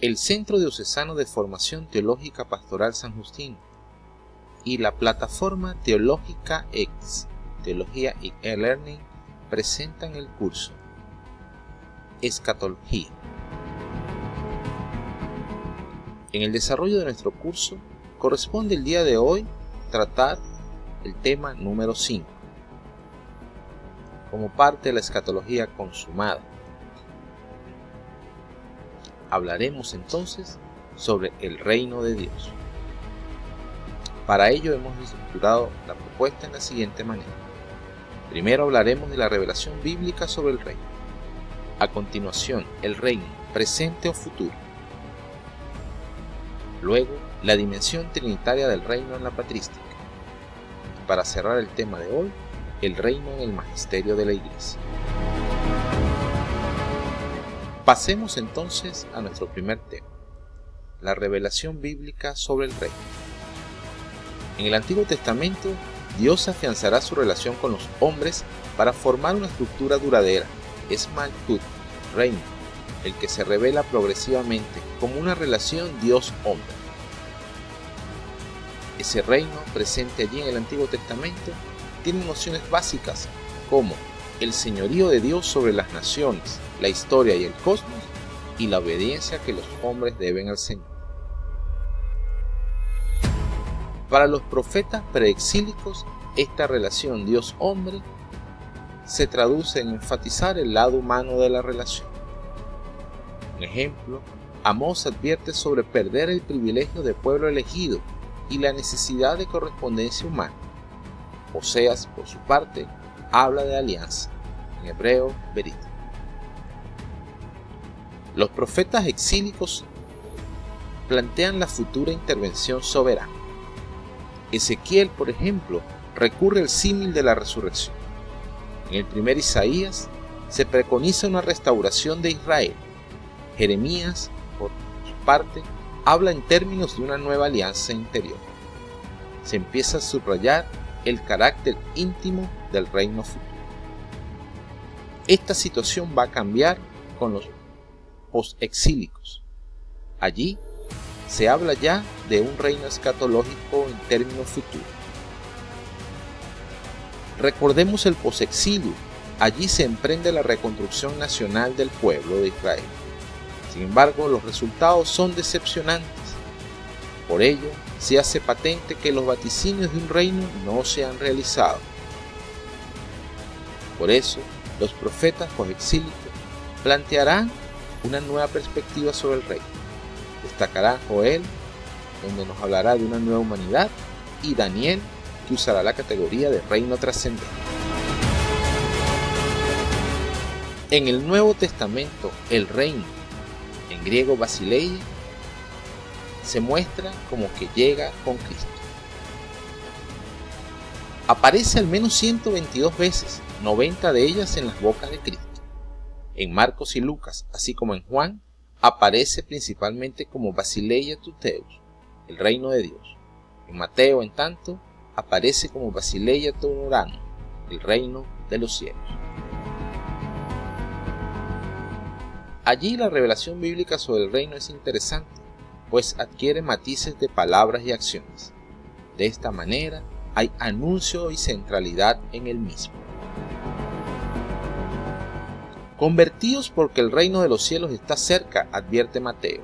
el Centro Diocesano de Formación Teológica Pastoral San Justino y la Plataforma Teológica X, Teología y e-Learning, presentan el curso Escatología. En el desarrollo de nuestro curso corresponde el día de hoy tratar el tema número 5, como parte de la escatología consumada. Hablaremos entonces sobre el reino de Dios. Para ello hemos estructurado la propuesta en la siguiente manera. Primero hablaremos de la revelación bíblica sobre el reino. A continuación, el reino, presente o futuro. Luego, la dimensión trinitaria del reino en la patrística. Y para cerrar el tema de hoy, el reino en el magisterio de la Iglesia. Pasemos entonces a nuestro primer tema, la revelación bíblica sobre el reino. En el Antiguo Testamento, Dios afianzará su relación con los hombres para formar una estructura duradera. Es Malkut, reino, el que se revela progresivamente como una relación Dios-hombre. Ese reino presente allí en el Antiguo Testamento tiene nociones básicas como el señorío de Dios sobre las naciones, la historia y el cosmos, y la obediencia que los hombres deben al Señor. Para los profetas preexílicos, esta relación Dios-hombre se traduce en enfatizar el lado humano de la relación. Un ejemplo, Amós advierte sobre perder el privilegio de pueblo elegido y la necesidad de correspondencia humana. Oseas, por su parte, habla de alianza, en hebreo, berit. Los profetas exílicos plantean la futura intervención soberana. Ezequiel, por ejemplo, recurre al símil de la resurrección. En el primer Isaías se preconiza una restauración de Israel. Jeremías, por su parte, habla en términos de una nueva alianza interior. Se empieza a subrayar el carácter íntimo del reino futuro. Esta situación va a cambiar con los postexílicos. Allí se habla ya de un reino escatológico en términos futuros. Recordemos el posexilio. Allí se emprende la reconstrucción nacional del pueblo de Israel. Sin embargo, los resultados son decepcionantes. Por ello, se hace patente que los vaticinios de un reino no se han realizado. Por eso, los profetas posexílicos plantearán una nueva perspectiva sobre el reino. Destacará Joel, donde nos hablará de una nueva humanidad, y Daniel, que usará la categoría de reino trascendente. En el Nuevo Testamento, el reino, en griego basileia, se muestra como que llega con Cristo. Aparece al menos 122 veces, 90 de ellas en las bocas de Cristo. En Marcos y Lucas, así como en Juan, aparece principalmente como Basileia Tuteus, el reino de Dios. En Mateo, en tanto, aparece como Basileia Teuranum, el reino de los cielos. Allí la revelación bíblica sobre el reino es interesante, pues adquiere matices de palabras y acciones. De esta manera, hay anuncio y centralidad en el mismo. Convertíos porque el reino de los cielos está cerca, advierte Mateo.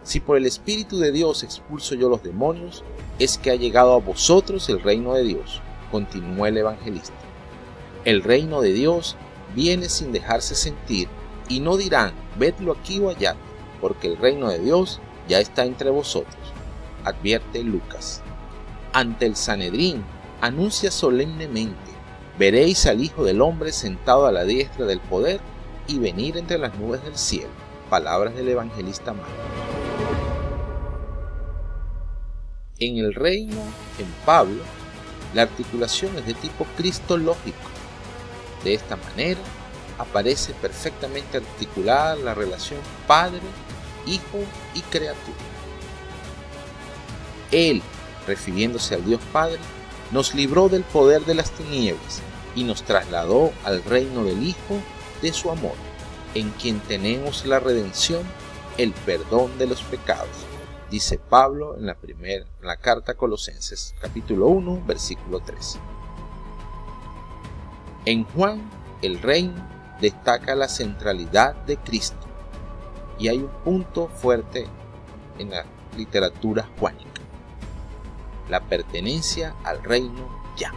Si por el Espíritu de Dios expulso yo los demonios, es que ha llegado a vosotros el reino de Dios, continuó el evangelista. El reino de Dios viene sin dejarse sentir, y no dirán, vedlo aquí o allá, porque el reino de Dios ya está entre vosotros, advierte Lucas. Ante el Sanedrín, anuncia solemnemente, veréis al Hijo del Hombre sentado a la diestra del poder y venir entre las nubes del cielo. Palabras del evangelista Marcos. En el reino, en Pablo, la articulación es de tipo cristológico. De esta manera, aparece perfectamente articulada la relación Padre, Hijo y criatura. Él, refiriéndose al Dios Padre, nos libró del poder de las tinieblas y nos trasladó al reino del Hijo de su amor, en quien tenemos la redención, el perdón de los pecados, dice Pablo en la carta a Colosenses, capítulo 1, versículo 13. En Juan, el reino destaca la centralidad de Cristo, y hay un punto fuerte en la literatura juánica: la pertenencia al reino ya.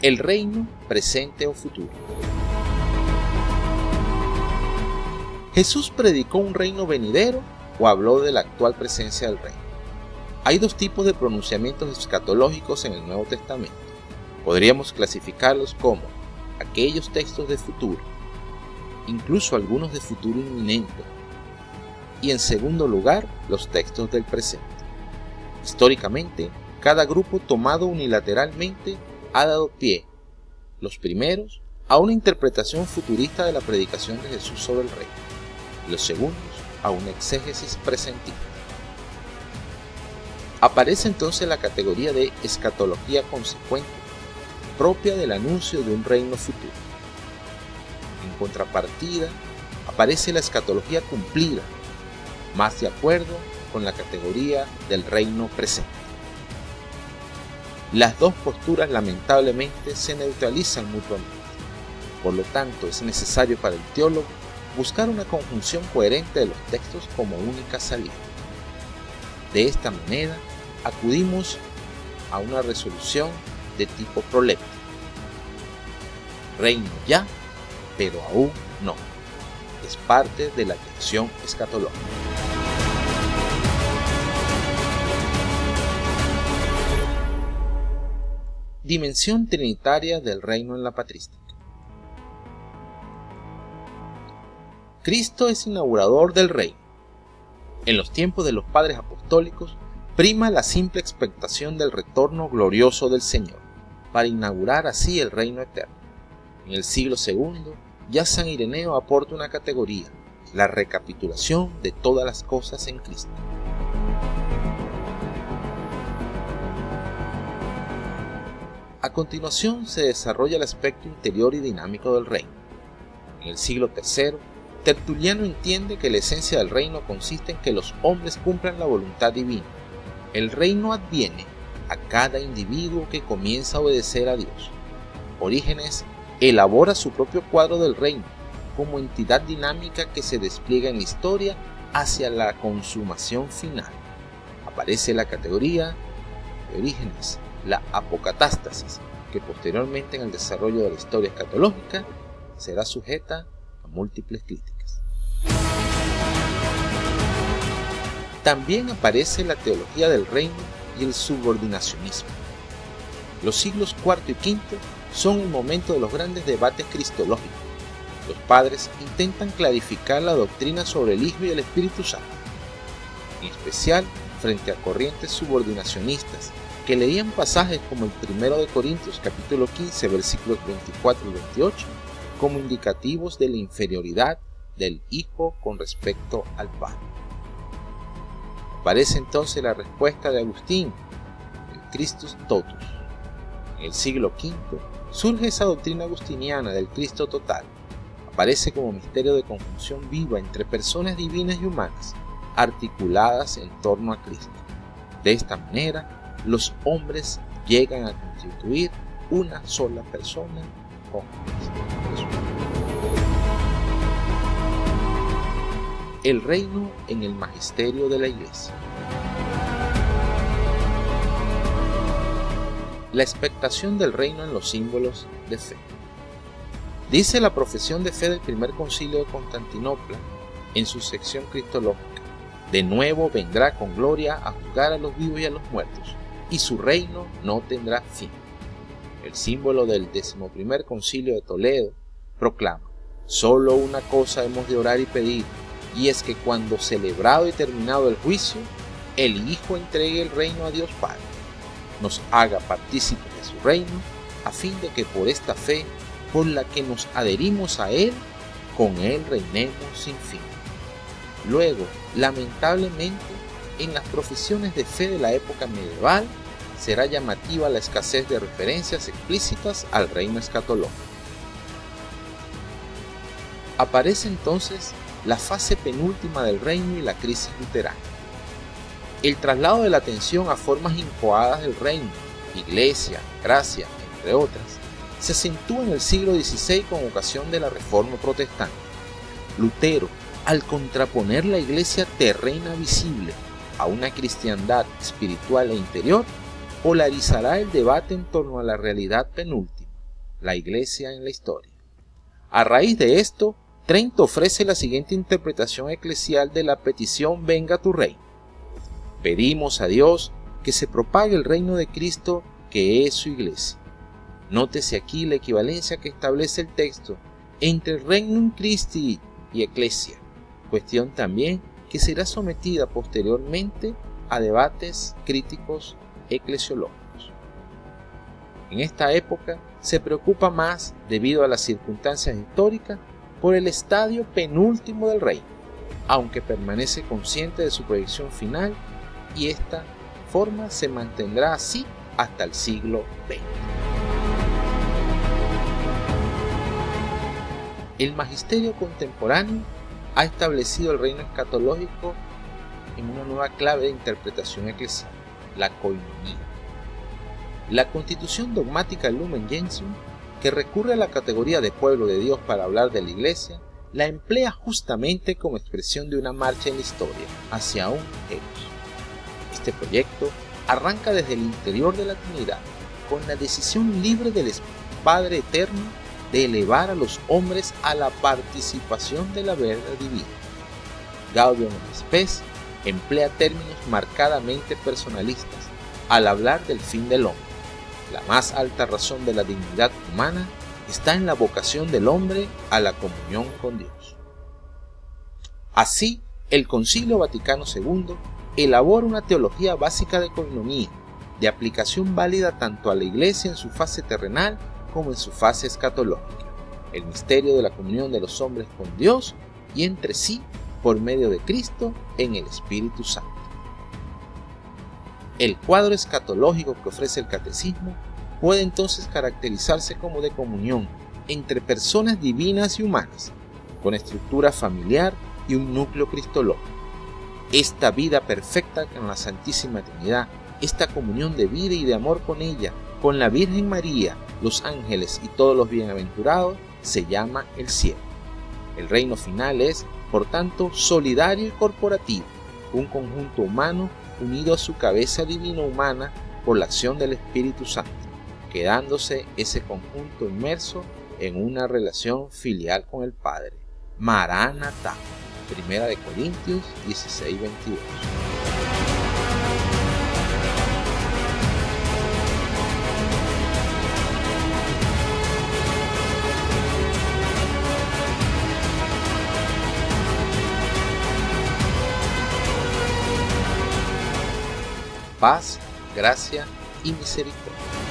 El reino presente o futuro. ¿Jesús predicó un reino venidero o habló de la actual presencia del reino? Hay dos tipos de pronunciamientos escatológicos en el Nuevo Testamento. Podríamos clasificarlos como aquellos textos de futuro, incluso algunos de futuro inminente, y en segundo lugar, los textos del presente. Históricamente, cada grupo tomado unilateralmente ha dado pie, los primeros, a una interpretación futurista de la predicación de Jesús sobre el reino, y los segundos a una exégesis presentista. Aparece entonces la categoría de escatología consecuente, propia del anuncio de un reino futuro. En contrapartida, aparece la escatología cumplida, más de acuerdo con la categoría del reino presente. Las dos posturas lamentablemente se neutralizan mutuamente. Por lo tanto, es necesario para el teólogo buscar una conjunción coherente de los textos como única salida. De esta manera, acudimos a una resolución de tipo proléptico. Reino ya, pero aún no. Es parte de la tensión escatológica. Dimensión trinitaria del reino en la patrística. Cristo es inaugurador del reino. En los tiempos de los padres apostólicos, prima la simple expectación del retorno glorioso del Señor, para inaugurar así el reino eterno. En el siglo II, ya San Ireneo aporta una categoría, la recapitulación de todas las cosas en Cristo. A continuación se desarrolla el aspecto interior y dinámico del reino. En el siglo III, Tertuliano entiende que la esencia del reino consiste en que los hombres cumplan la voluntad divina. El reino adviene a cada individuo que comienza a obedecer a Dios. Orígenes elabora su propio cuadro del reino, como entidad dinámica que se despliega en la historia hacia la consumación final. Aparece la categoría de Orígenes, la apocatástasis, que posteriormente en el desarrollo de la historia escatológica será sujeta a múltiples críticas. También aparece la teología del reino y el subordinacionismo. Los siglos IV y V son el momento de los grandes debates cristológicos. Los padres intentan clarificar la doctrina sobre el Hijo y el Espíritu Santo, en especial frente a corrientes subordinacionistas que leían pasajes como el 1 de Corintios capítulo 15 versículos 24 y 28 como indicativos de la inferioridad del Hijo con respecto al Padre. Aparece entonces la respuesta de Agustín, el Christus totus. En el siglo V surge esa doctrina agustiniana del Cristo total. Aparece como misterio de conjunción viva entre personas divinas y humanas, articuladas en torno a Cristo. De esta manera, los hombres llegan a constituir una sola persona con Cristo. El reino en el magisterio de la Iglesia. La expectación del reino en los símbolos de fe. Dice la profesión de fe del primer concilio de Constantinopla en su sección cristológica: de nuevo vendrá con gloria a juzgar a los vivos y a los muertos, y su reino no tendrá fin. El símbolo del 11º concilio de Toledo proclama: solo una cosa hemos de orar y pedir, y es que cuando celebrado y terminado el juicio, el Hijo entregue el reino a Dios Padre, nos haga partícipes de su reino, a fin de que por esta fe, por la que nos adherimos a Él, con Él reinemos sin fin. Luego, lamentablemente, en las profesiones de fe de la época medieval, será llamativa la escasez de referencias explícitas al reino escatológico. Aparece entonces la fase penúltima del reino y la crisis luterana. El traslado de la atención a formas incoadas del reino, iglesia, gracia, entre otras, se acentúa en el siglo XVI con ocasión de la Reforma Protestante. Lutero, al contraponer la iglesia terrena visible a una cristiandad espiritual e interior, polarizará el debate en torno a la realidad penúltima, la iglesia en la historia. A raíz de esto, Trent ofrece la siguiente interpretación eclesial de la petición «Venga tu reino». Pedimos a Dios que se propague el reino de Cristo, que es su iglesia. Nótese aquí la equivalencia que establece el texto entre Regnum Christi y Ecclesia, cuestión también que será sometida posteriormente a debates críticos eclesiológicos. En esta época se preocupa más, debido a las circunstancias históricas, por el estadio penúltimo del reino, aunque permanece consciente de su proyección final, y esta forma se mantendrá así hasta el siglo XX. El magisterio contemporáneo ha establecido el reino escatológico en una nueva clave de interpretación eclesial, la coinonía. La constitución dogmática Lumen Gentium, que recurre a la categoría de pueblo de Dios para hablar de la iglesia, la emplea justamente como expresión de una marcha en la historia hacia un eros. Este proyecto arranca desde el interior de la Trinidad, con la decisión libre del Padre Eterno de elevar a los hombres a la participación de la verdad divina. Gaudium et Spes emplea términos marcadamente personalistas al hablar del fin del hombre. La más alta razón de la dignidad humana está en la vocación del hombre a la comunión con Dios. Así, el Concilio Vaticano II elabora una teología básica de coinonía, de aplicación válida tanto a la Iglesia en su fase terrenal como en su fase escatológica, el misterio de la comunión de los hombres con Dios y entre sí por medio de Cristo en el Espíritu Santo. El cuadro escatológico que ofrece el catecismo puede entonces caracterizarse como de comunión entre personas divinas y humanas, con estructura familiar y un núcleo cristológico. Esta vida perfecta con la Santísima Trinidad, esta comunión de vida y de amor con ella, con la Virgen María, los ángeles y todos los bienaventurados, se llama el cielo. El reino final es, por tanto, solidario y corporativo, un conjunto humano unido a su cabeza divino-humana por la acción del Espíritu Santo, quedándose ese conjunto inmerso en una relación filial con el Padre. Maranatá. 1 Corintios 16:22. Paz, gracia y misericordia.